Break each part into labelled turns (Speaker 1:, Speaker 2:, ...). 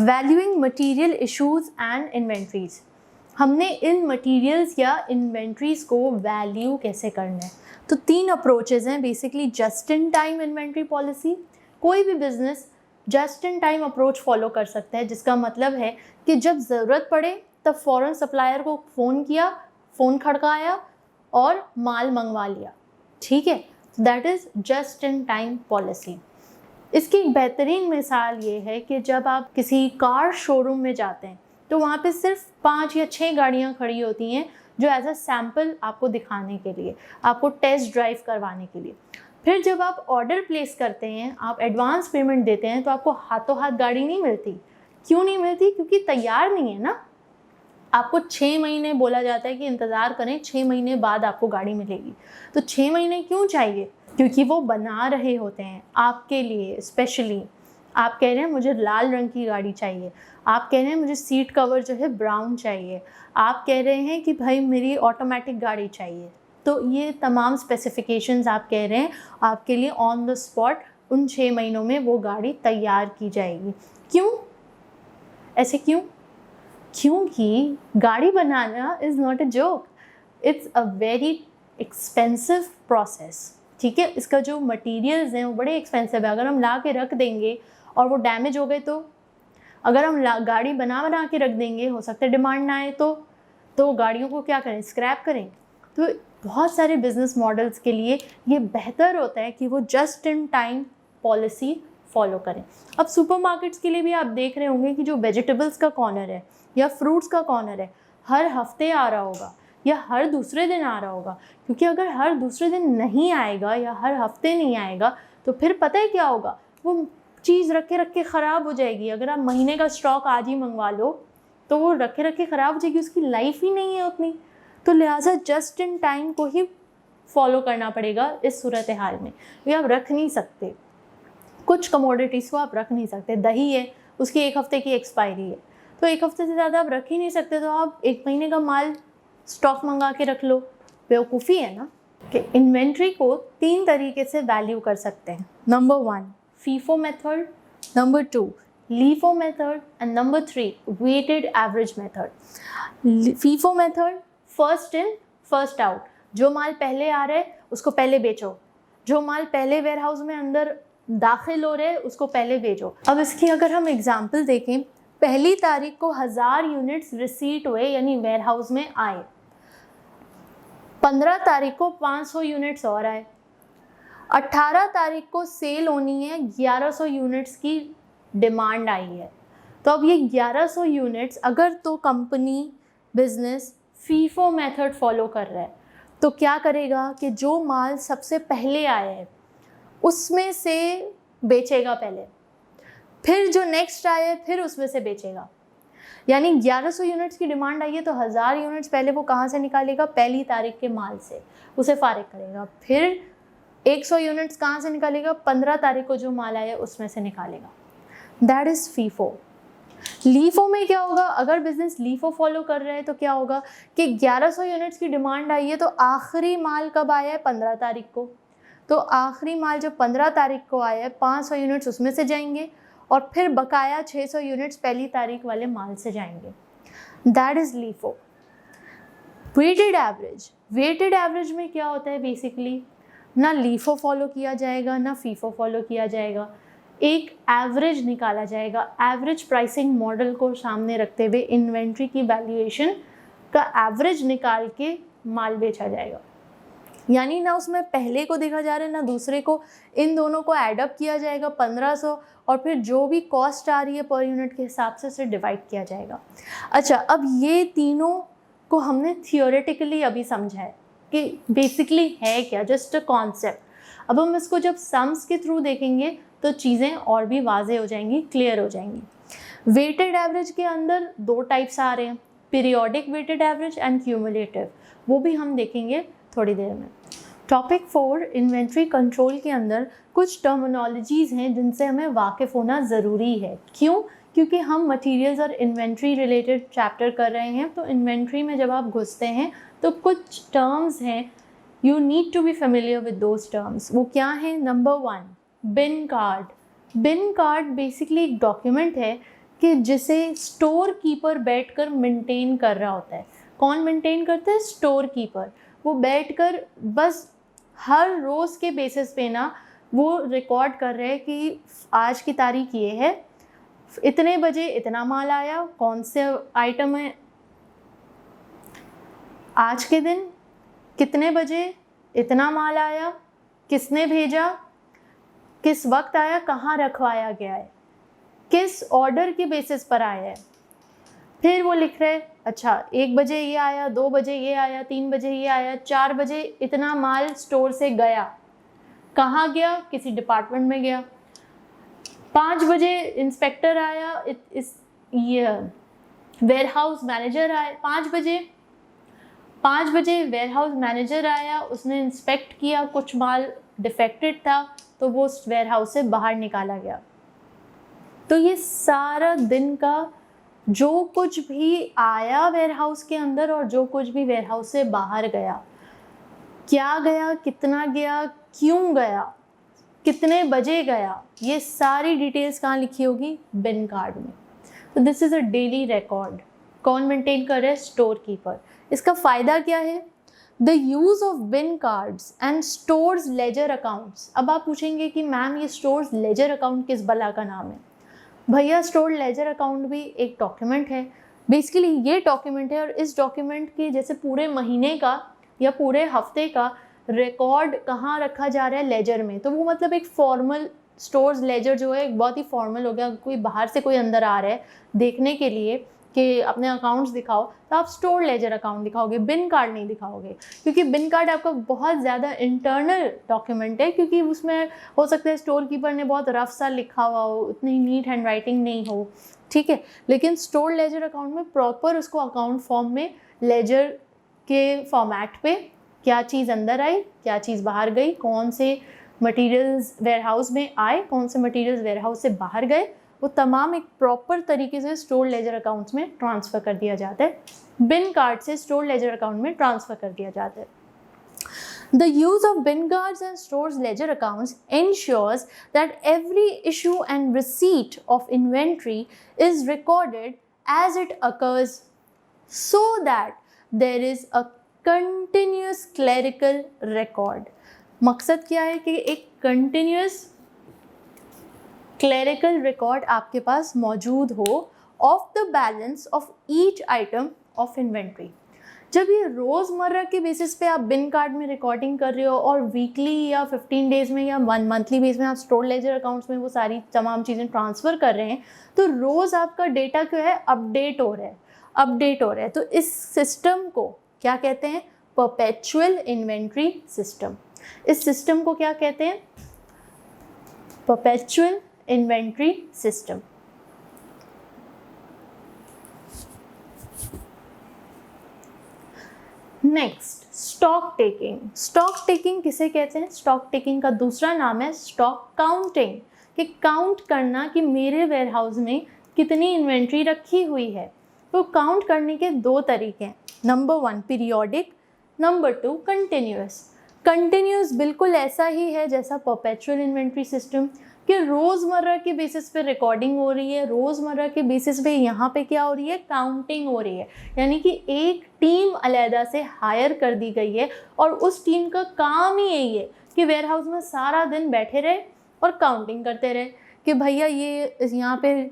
Speaker 1: Valuing material issues and inventories. हमने इन materials या inventories को वैल्यू कैसे करना है, तो 3 अप्रोचेज हैं basically. Just in time inventory policy, कोई भी business just in time approach follow कर सकता है, जिसका मतलब है कि जब ज़रूरत पड़े तब फ़ौरन सप्लायर को फ़ोन किया, फ़ोन खड़काया और माल मंगवा लिया। ठीक है, that is just in time policy. इसकी एक बेहतरीन मिसाल ये है कि जब आप किसी कार शोरूम में जाते हैं तो वहाँ पे सिर्फ 5 या 6 गाड़ियाँ खड़ी होती हैं जो एज अ सैम्पल आपको दिखाने के लिए, आपको टेस्ट ड्राइव करवाने के लिए। फिर जब आप ऑर्डर प्लेस करते हैं, आप एडवांस पेमेंट देते हैं, तो आपको हाथों हाथ गाड़ी नहीं मिलती। क्यों नहीं मिलती? क्योंकि तैयार नहीं है ना। आपको 6 महीने बोला जाता है कि इंतज़ार करें, 6 महीने बाद आपको गाड़ी मिलेगी। तो 6 महीने क्यों चाहिए? क्योंकि वो बना रहे होते हैं आपके लिए स्पेशली। आप कह रहे हैं मुझे लाल रंग की गाड़ी चाहिए, आप कह रहे हैं मुझे सीट कवर जो है ब्राउन चाहिए, आप कह रहे हैं कि भाई मेरी ऑटोमेटिक गाड़ी चाहिए। तो ये तमाम स्पेसिफिकेशंस आप कह रहे हैं, आपके लिए ऑन द स्पॉट उन 6 महीनों में वो गाड़ी तैयार की जाएगी। क्यों? ऐसे क्यों? क्योंकि गाड़ी बनाना is not a joke, it's a very expensive process. ठीक है, इसका जो मटेरियल्स हैं वो बड़े एक्सपेंसिव है। अगर हम ला के रख देंगे और वो डैमेज हो गए तो, अगर हम गाड़ी बना के रख देंगे, हो सकता है डिमांड ना आए तो गाड़ियों को क्या करें? स्क्रैप करें। तो बहुत सारे बिजनेस मॉडल्स के लिए ये बेहतर होता है कि वो just in time policy follow करें। अब सुपरमार्केट्स के लिए भी आप देख रहे होंगे कि जो वेजिटेबल्स का कॉर्नर है या फ्रूट्स का कॉर्नर है, हर हफ्ते आ रहा होगा या हर दूसरे दिन आ रहा होगा। क्योंकि अगर हर दूसरे दिन नहीं आएगा या हर हफ्ते नहीं आएगा तो फिर पता है क्या होगा? वो चीज़ रखे ख़राब हो जाएगी। अगर आप महीने का स्टॉक आज ही मंगवा लो तो वो रखे ख़राब हो जाएगी, उसकी लाइफ ही नहीं है उतनी। तो लिहाजा जस्ट इन टाइम को ही फॉलो करना पड़ेगा इस सूरत हाल में। ये आप रख नहीं सकते, कुछ कमोडिटीज़ को आप रख नहीं सकते। दही है, उसकी 1 हफ्ते की एक्सपायरी है, तो 1 हफ्ते से ज़्यादा आप रख ही नहीं सकते। तो आप 1 महीने का माल स्टॉक मंगा के रख लो, बेवकूफ़ी है ना। कि इन्वेंट्री को 3 तरीके से वैल्यू कर सकते हैं। Number 1 FIFO method, number 2 LIFO method and number 3 weighted average method. FIFO method, first in first out. जो माल पहले आ रहा है उसको पहले बेचो, जो माल पहले वेयर हाउस में अंदर दाखिल हो रहे हैं उसको पहले बेचो। अब इसकी अगर हम एग्जांपल देखें, पहली तारीख को 1000 यूनिट्स रिसीट हुए यानी वेयर हाउस में आए, 15 तारीख को 500 यूनिट्स और आए, 18 तारीख को सेल होनी है, 1100 यूनिट्स की डिमांड आई है। तो अब ये 1100 यूनिट्स अगर तो company business FIFO method follow कर रहा है तो क्या करेगा कि जो माल सबसे पहले आया है उसमें से बेचेगा पहले, फिर जो नेक्स्ट आया है फिर उसमें से बेचेगा। यानी 1100 यूनिट्स की डिमांड आई है तो 1000 यूनिट्स पहले वो कहाँ से निकालेगा? पहली तारीख के माल से, उसे फारिग करेगा। फिर 100 यूनिट्स कहाँ से निकालेगा? 15 तारीख को जो माल आया उसमें से निकालेगा। That is FIFO. लीफो में क्या होगा? अगर बिजनेस लीफो फॉलो कर रहे हैं तो क्या होगा कि 1100 यूनिट्स की डिमांड आई है तो आखिरी माल कब आया है? 15 तारीख को। तो आखिरी माल जब 15 तारीख को आया है, 500 यूनिट्स उसमें से जाएंगे और फिर बकाया 600 यूनिट्स पहली तारीख वाले माल से जाएंगे। That is LIFO. Weighted average, weighted average में क्या होता है? बेसिकली ना लीफो फॉलो किया जाएगा ना फीफो फॉलो किया जाएगा, एक एवरेज निकाला जाएगा। एवरेज प्राइसिंग मॉडल को सामने रखते हुए इन्वेंट्री की वैल्यूएशन का एवरेज निकाल के माल बेचा जाएगा। यानी ना उसमें पहले को देखा जा रहा है ना दूसरे को, इन दोनों को एडअप किया जाएगा 1500 और फिर जो भी कॉस्ट आ रही है पर यूनिट के हिसाब से उसे डिवाइड किया जाएगा। अच्छा, अब ये तीनों को हमने थियोरेटिकली अभी समझा है कि बेसिकली है क्या, जस्ट अ कॉन्सेप्ट। अब हम इसको जब सम्स के थ्रू देखेंगे तो चीज़ें और भी वाजे हो जाएंगी, क्लियर हो जाएंगी। वेटेड एवरेज के अंदर 2 टाइप्स आ रहे हैं, periodic weighted average and cumulative, वो भी हम देखेंगे थोड़ी देर में। टॉपिक 4 इन्वेंट्री कंट्रोल के अंदर कुछ टर्मिनोलॉजीज़ हैं जिनसे हमें वाकिफ़ होना ज़रूरी है। क्यों? क्योंकि हम मटेरियल्स और इन्वेंट्री रिलेटेड चैप्टर कर रहे हैं, तो इन्वेंट्री में जब आप घुसते हैं तो कुछ टर्म्स हैं, you need to be familiar with those terms. वो क्या हैं? Number 1 bin card. Bin card basically एक डॉक्यूमेंट है कि जिसे स्टोर कीपर बैठकर मेंटेन कर रहा होता है। कौन मेंटेन करता है? Store keeper. वो बैठकर बस हर रोज़ के बेसिस पे ना वो रिकॉर्ड कर रहे हैं कि आज की तारीख ये है, इतने बजे इतना माल आया, कौन से आइटम है, आज के दिन कितने बजे इतना माल आया, किसने भेजा, किस वक्त आया, कहाँ रखवाया गया है, किस ऑर्डर की बेसिस पर आया है। फिर वो लिख रहे अच्छा 1 बजे ये आया, 2 बजे ये आया, 3 बजे ये आया, 4 बजे इतना माल स्टोर से गया, कहाँ गया, किसी डिपार्टमेंट में गया। 5 बजे इंस्पेक्टर आया, ये वेयरहाउस मैनेजर आया, 5 बजे वेयरहाउस मैनेजर आया, उसने इंस्पेक्ट किया, कुछ माल डिफेक्टेड था तो वो उस वेयरहाउस से बाहर निकाला गया। तो ये सारा दिन का जो कुछ भी आया वेयरहाउस के अंदर और जो कुछ भी वेयरहाउस से बाहर गया, क्या गया, कितना गया, क्यों गया, कितने बजे गया, ये सारी डिटेल्स कहाँ लिखी होगी? बिन कार्ड में। तो this is a daily record. कौन मेंटेन कर रहा है? Store keeper. इसका फ़ायदा क्या है? The use of bin cards and stores ledger accounts. अब आप पूछेंगे कि मैम ये स्टोर्स लेजर अकाउंट किस बला का नाम है? भैया स्टोर लेजर अकाउंट भी एक डॉक्यूमेंट है। बेसिकली ये डॉक्यूमेंट है और इस डॉक्यूमेंट की जैसे पूरे महीने का या पूरे हफ्ते का रिकॉर्ड कहाँ रखा जा रहा है? लेजर में। तो वो मतलब एक फॉर्मल स्टोर्स लेजर जो है बहुत ही फॉर्मल हो गया। कोई बाहर से कोई अंदर आ रहा है देखने के लिए कि अपने अकाउंट्स दिखाओ तो आप स्टोर लेजर अकाउंट दिखाओगे, बिन कार्ड नहीं दिखाओगे, क्योंकि बिन कार्ड आपका बहुत ज़्यादा इंटरनल डॉक्यूमेंट है, क्योंकि उसमें हो सकता है स्टोर कीपर ने बहुत रफ सा लिखा हुआ हो, उतनी नीट हैंड राइटिंग नहीं हो, ठीक है। लेकिन स्टोर लेजर अकाउंट में प्रॉपर उसको अकाउंट फॉर्म में लेजर के फॉर्मेट पे क्या चीज़ अंदर आई, क्या चीज़ बाहर गई, कौन से मटेरियल्स वेयरहाउस में आए, कौन से मटेरियल्स वेयरहाउस से बाहर गए, वो तमाम एक प्रॉपर तरीके से स्टोर लेजर अकाउंट्स में ट्रांसफ़र कर दिया जाता है। बिन कार्ड से स्टोर लेजर अकाउंट में ट्रांसफ़र कर दिया जाता है। The use of bin cards and stores ledger accounts ensures that every issue and receipt of inventory is recorded as it occurs so that there is a continuous clerical record. मकसद क्या है कि एक continuous clerical record आपके पास मौजूद हो of the balance of each item of inventory. जब ये रोज़मर्रा के बेसिस पे आप बिन कार्ड में रिकॉर्डिंग कर रहे हो और वीकली या 15 डेज में या मंथली बेस में आप स्टोर लेजर अकाउंट्स में वो सारी तमाम चीज़ें ट्रांसफ़र कर रहे हैं, तो रोज़ आपका डेटा क्या है? अपडेट हो रहा है। तो इस सिस्टम को क्या कहते हैं? Perpetual inventory system. इस सिस्टम को क्या कहते हैं? Perpetual inventory system. Next, stock taking. Stock taking किसे कहते हैं? स्टॉक टेकिंग का दूसरा नाम है स्टॉक काउंटिंग, कि काउंट करना कि मेरे वेयरहाउस में कितनी इन्वेंट्री रखी हुई है। तो काउंट करने के 2 तरीके हैं। Number 1 periodic, number 2 continuous. Continuous बिल्कुल ऐसा ही है जैसा परपेचुअल इन्वेंट्री सिस्टम, कि रोज़मर्रा के बेसिस पे रिकॉर्डिंग हो रही है, रोज़मर्रा के बेसिस पे यहाँ पे क्या हो रही है? काउंटिंग हो रही है। यानी कि एक टीम अलहदा से हायर कर दी गई है और उस टीम का काम ही यही है कि वेयरहाउस में सारा दिन बैठे रहे और काउंटिंग करते रहे कि भैया ये यहाँ पे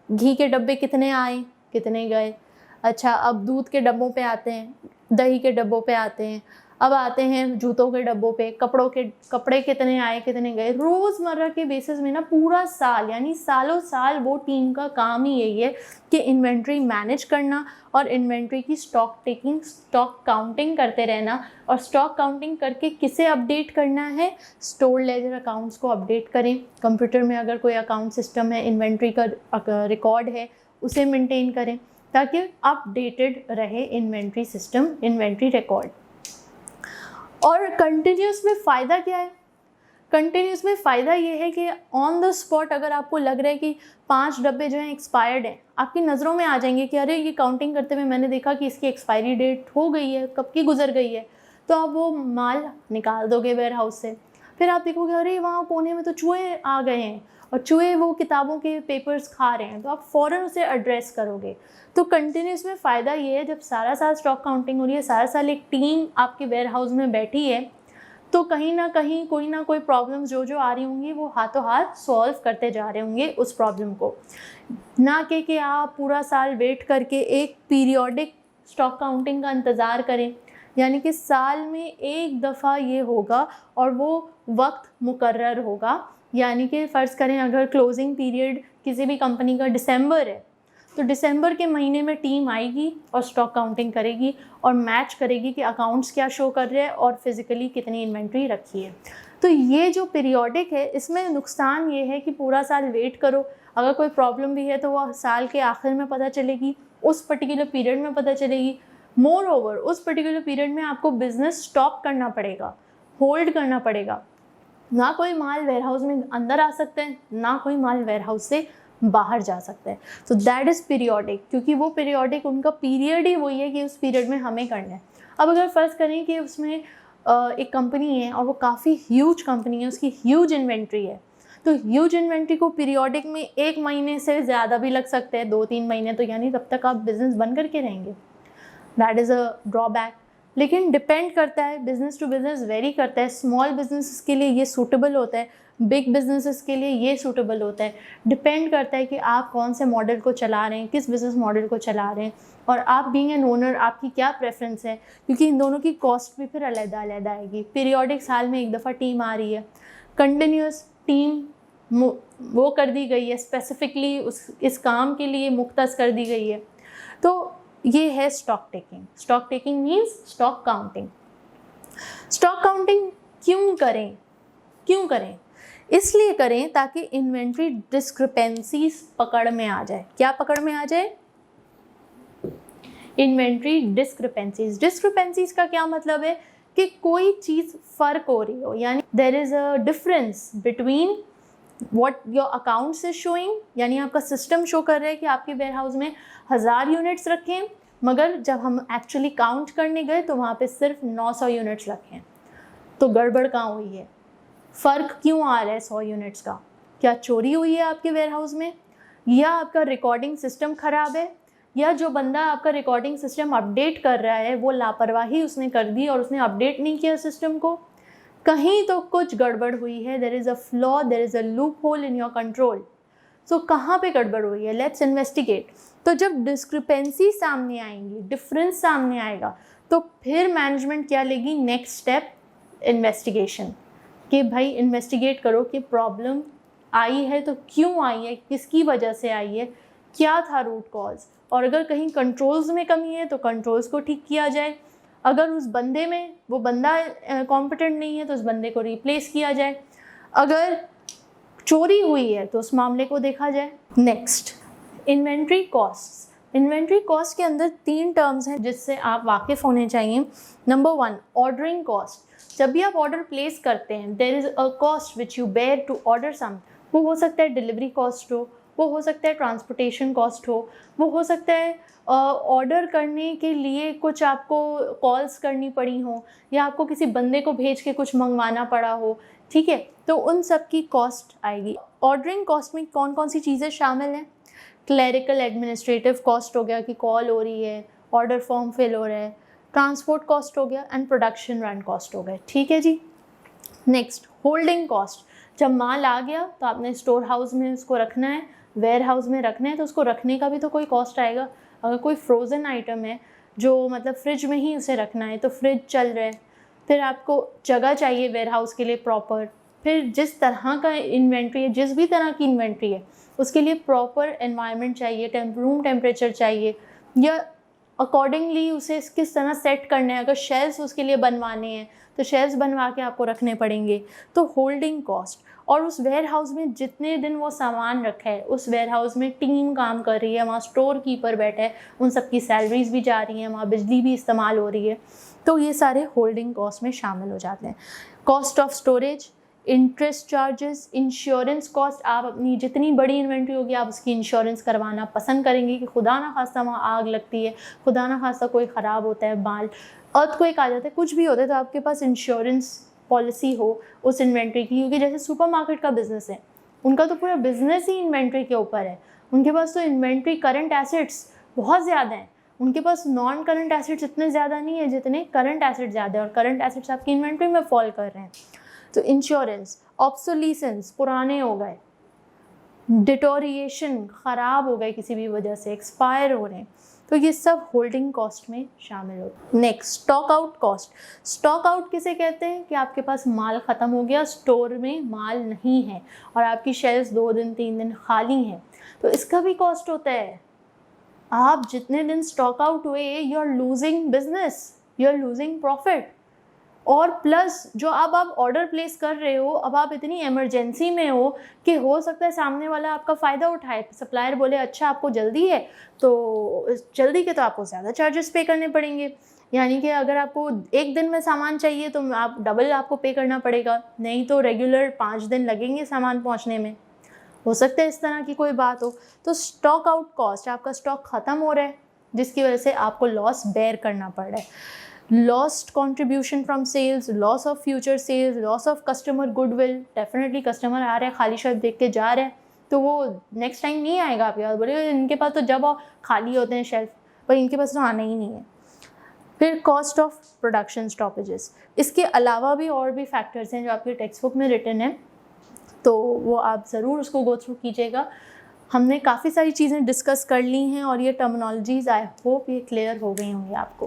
Speaker 1: घी के डब्बे कितने आए, कितने गए। अच्छा, अब दूध के डब्बों पे आते हैं, दही के डब्बों पे आते हैं, अब आते हैं जूतों के डब्बों पे, कपड़े कितने आए, कितने गए। रोज़मर्रा के बेसिस में ना पूरा साल यानी सालों साल वो टीम का काम ही यही है कि इन्वेंट्री मैनेज करना और इन्वेंट्री की स्टॉक टेकिंग, स्टॉक काउंटिंग करते रहना। और स्टॉक काउंटिंग करके किसे अपडेट करना है? स्टोर लेजर अकाउंट्स को अपडेट करें। कंप्यूटर में अगर कोई अकाउंट सिस्टम है, इन्वेंट्री का रिकॉर्ड है, उसे मेंटेन करें ताकि अपडेटेड रहे इन्वेंट्री सिस्टम, इन्वेंट्री रिकॉर्ड। और कंटिन्यूस में फ़ायदा क्या है? कंटिन्यूस में फ़ायदा ये है कि ऑन द स्पॉट अगर आपको लग रहा है कि 5 डब्बे जो हैं एक्सपायर्ड हैं, आपकी नज़रों में आ जाएंगे कि अरे ये काउंटिंग करते हुए मैंने देखा कि इसकी एक्सपायरी डेट हो गई है, कब की गुजर गई है, तो आप वो माल निकाल दोगे वेयर हाउस से। फिर आप देखोगे अरे वहाँ कोने में तो चूहे आ गए हैं और चूहे वो किताबों के पेपर्स खा रहे हैं, तो आप फ़ौरन उसे एड्रेस करोगे। तो कंटिन्यूस में फ़ायदा ये है, जब सारा साल स्टॉक काउंटिंग हो रही है, सारा साल एक टीम आपके वेयर हाउस में बैठी है, तो कहीं ना कहीं कोई ना कोई प्रॉब्लम्स जो आ रही होंगी वो हाथों हाथ सॉल्व करते जा रहे होंगे उस प्रॉब्लम को। ना कि आप पूरा साल वेट करके एक पीरियोडिक स्टॉक काउंटिंग का इंतज़ार करें, यानी कि साल में एक दफ़ा ये होगा और वो वक्त मुकर्रर होगा। यानी कि फ़र्ज़ करें अगर क्लोजिंग पीरियड किसी भी कंपनी का दिसंबर है, तो दिसंबर के महीने में टीम आएगी और स्टॉक काउंटिंग करेगी और मैच करेगी कि अकाउंट्स क्या शो कर रहे हैं और फिज़िकली कितनी इन्वेंट्री रखी है। तो ये जो पीरियोडिक है, इसमें नुकसान ये है कि पूरा साल वेट करो, अगर कोई प्रॉब्लम भी है तो वह साल के आखिर में पता चलेगी, उस पर्टिकुलर पीरियड में पता चलेगी। मोर ओवर उस पर्टिकुलर पीरियड में आपको बिजनेस स्टॉप करना पड़ेगा, होल्ड करना पड़ेगा। ना कोई माल वेयरहाउस में अंदर आ सकता है, ना कोई माल वेयरहाउस से बाहर जा सकता है। तो दैट इज़ पीरियोडिक, क्योंकि वो पीरियोडिक उनका पीरियड ही वही है कि उस पीरियड में हमें करना है। अब अगर फ़र्ज़ करें कि उसमें एक कंपनी है और वो काफ़ी ह्यूज कंपनी है, उसकी ह्यूज इन्वेंट्री है, तो ह्यूज इन्वेंट्री को पीरियोडिक में 1 महीने से ज़्यादा भी लग सकते हैं, 2-3 महीने, तो यानी तब तक आप बिज़नेस बंद करके रहेंगे। That is a drawback. लेकिन डिपेंड करता है, बिज़नेस टू बिज़नेस वेरी करता है। स्मॉल बिजनेसेस के लिए ये सूटेबल होता है, बिग बिजनेसेस के लिए ये सूटेबल होता है। डिपेंड करता है कि आप कौन से मॉडल को चला रहे हैं, किस बिज़नेस मॉडल को चला रहे हैं, और आप बीइंग एन ओनर आपकी क्या प्रेफरेंस है, क्योंकि इन दोनों की कॉस्ट भी फिर अलग-अलग आएगी। पीरियोडिक साल में एक दफ़ा टीम आ रही है, कंटिन्यूस टीम वो कर दी गई है, स्पेसिफिकली इस काम के लिए मुख्तस कर दी गई है। तो ये है stock taking. Stock taking means stock counting. Stock counting क्यों करें? इसलिए करें ताकि इन्वेंट्री डिस्क्रिपेंसीज पकड़ में आ जाए। क्या पकड़ में आ जाए? इन्वेंट्री डिस्क्रिपेंसीज का क्या मतलब है कि कोई चीज़ फ़र्क हो रही हो, यानी there is a difference between what your accounts is showing, यानी आपका सिस्टम शो कर रहा है कि आपके वेयर हाउस में 1000 यूनिट्स रखे हैं, मगर जब हम एक्चुअली काउंट करने गए तो वहाँ पे सिर्फ 900 यूनिट्स रखे हैं। तो गड़बड़ कहाँ हुई है? फ़र्क क्यों आ रहा है 100 यूनिट्स का? क्या चोरी हुई है आपके वेयर हाउस में, या आपका रिकॉर्डिंग सिस्टम ख़राब है, या जो बंदा आपका रिकॉर्डिंग सिस्टम अपडेट कर रहा है वो लापरवाही उसने कर दी और उसने अपडेट नहीं किया सिस्टम को? कहीं तो कुछ गड़बड़ हुई है। There is a flaw, there is a loophole in your control. So कहाँ पे गड़बड़ हुई है? Let's investigate. तो जब डिस्क्रिपेंसी सामने आएंगी, डिफरेंस सामने आएगा, तो फिर मैनेजमेंट क्या लेगी? Next step, investigation. कि भाई इन्वेस्टिगेट करो कि प्रॉब्लम आई है तो क्यों आई है, किसकी वजह से आई है, क्या था रूट कॉज, और अगर कहीं कंट्रोल्स में कमी है तो कंट्रोल्स को ठीक किया जाए। अगर उस बंदे में वो बंदा कॉम्पिटेंट नहीं है तो उस बंदे को रिप्लेस किया जाए। अगर चोरी हुई है तो उस मामले को देखा जाए। Next, inventory cost. Inventory cost के अंदर 3 टर्म्स हैं जिससे आप वाकिफ़ होने चाहिए। Number 1, ordering cost. जब भी आप ऑर्डर प्लेस करते हैं, there is a cost which you bear to order some. वो हो सकता है डिलीवरी कॉस्ट हो, वो हो सकता है ट्रांसपोर्टेशन कॉस्ट हो, वो हो सकता है ऑर्डर करने के लिए कुछ आपको कॉल्स करनी पड़ी हो, या आपको किसी बंदे को भेज के कुछ मंगवाना पड़ा हो, ठीक है, तो उन सब की कॉस्ट आएगी। ऑर्डरिंग कॉस्ट में कौन कौन सी चीज़ें शामिल हैं? क्लरिकल एडमिनिस्ट्रेटिव कॉस्ट हो गया कि कॉल हो रही है, ऑर्डर फॉर्म फिल हो रहा है, ट्रांसपोर्ट कॉस्ट हो गया, एंड प्रोडक्शन रन कॉस्ट हो गया, ठीक है जी। Next, holding cost. जब माल आ गया तो आपने स्टोर हाउस में उसको रखना है, वेयर हाउस में रखना है, तो उसको रखने का भी तो कोई कॉस्ट आएगा। अगर कोई फ्रोज़न आइटम है जो मतलब फ्रिज में ही उसे रखना है, तो फ्रिज चल रहा है, फिर आपको जगह चाहिए वेयर हाउस के लिए प्रॉपर, फिर जिस तरह का इन्वेंट्री है, जिस भी तरह की इन्वेंट्री है, उसके लिए प्रॉपर एनवायरनमेंट चाहिए, रूम टेम्परेचर चाहिए, या अकॉर्डिंगली उसे किस तरह सेट करना है। अगर शेल्फ्स उसके लिए बनवाने हैं तो शेल्फ्स बनवा के आपको रखने पड़ेंगे। तो होल्डिंग कॉस्ट, और उस वेयर हाउस में जितने दिन वो सामान रखा है, उस वेयर हाउस में टीम काम कर रही है, वहाँ स्टोर कीपर बैठा है, उन सब की सैलरीज भी जा रही हैं, वहाँ बिजली भी इस्तेमाल हो रही है, तो ये सारे होल्डिंग कॉस्ट में शामिल हो जाते हैं। Cost of storage, interest charges, insurance cost. आप अपनी जितनी बड़ी इन्वेंट्री होगी आप उसकी इंश्योरेंस करवाना पसंद करेंगे कि खुदा ना खास्ता वहाँ आग लगती है, खुदा ना खास्ता कोई ख़राब होता है, माल अर्थक्वेक आ जाता है, कुछ भी होता है, तो आपके पास इंश्योरेंस पॉलिसी हो उस इन्वेंट्री की, क्योंकि जैसे सुपरमार्केट का बिजनेस है, उनका तो पूरा बिजनेस ही इन्वेंट्री के ऊपर है। उनके पास तो इन्वेंट्री करंट एसेट्स बहुत ज़्यादा हैं, उनके पास नॉन करंट एसेट्स इतने ज़्यादा नहीं है जितने करंट एसेट्स ज़्यादा है, और करंट एसेट्स आपकी इन्वेंट्री में फॉल कर रहे हैं। तो इंश्योरेंस, ऑब्सोलीसेंस, पुराने हो गए, डिटोरिएशन, ख़राब हो गए किसी भी वजह से, एक्सपायर हो रहे हैं, तो ये सब होल्डिंग कॉस्ट में शामिल हो। Next, stock out cost. Stock out किसे कहते हैं कि आपके पास माल ख़त्म हो गया, स्टोर में माल नहीं है और आपकी शेल्फ्स 2 दिन 3 दिन खाली हैं, तो इसका भी कॉस्ट होता है। आप जितने दिन स्टॉक आउट हुए, you are losing business, you are losing profit. और प्लस जो अब आप ऑर्डर प्लेस कर रहे हो, अब आप इतनी इमरजेंसी में हो कि हो सकता है सामने वाला आपका फ़ायदा उठाए, सप्लायर बोले अच्छा आपको जल्दी है, तो जल्दी के तो आपको ज़्यादा चार्जेस पे करने पड़ेंगे, यानी कि अगर आपको 1 दिन में सामान चाहिए तो आप डबल आपको पे करना पड़ेगा, नहीं तो रेगुलर 5 दिन लगेंगे सामान पहुँचने में। हो सकता है इस तरह की कोई बात हो। तो स्टॉक आउट कॉस्ट, आपका स्टॉक ख़त्म हो रहा है जिसकी वजह से आपको लॉस बेयर करना पड़ रहा है। Lost contribution from sales, loss of future sales, loss of customer goodwill. Definitely customer आ रहा है, खाली शेल्फ देख के जा रहा है, तो वो नेक्स्ट टाइम नहीं आएगा आपके पास, बोले इनके पास तो जब खाली होते हैं शेल्फ, पर इनके पास तो आना ही नहीं है। फिर कॉस्ट ऑफ प्रोडक्शन स्टॉपेजेस, इसके अलावा भी और भी फैक्टर्स हैं जो आपकी टेक्स्ट बुक में रिटन है, तो वो आप ज़रूर उसको गो थ्रू कीजिएगा। हमने काफ़ी सारी चीज़ें डिस्कस कर ली हैं और ये टर्मिनोलॉजीज़ आई होप ये क्लियर हो गई होंगी आपको।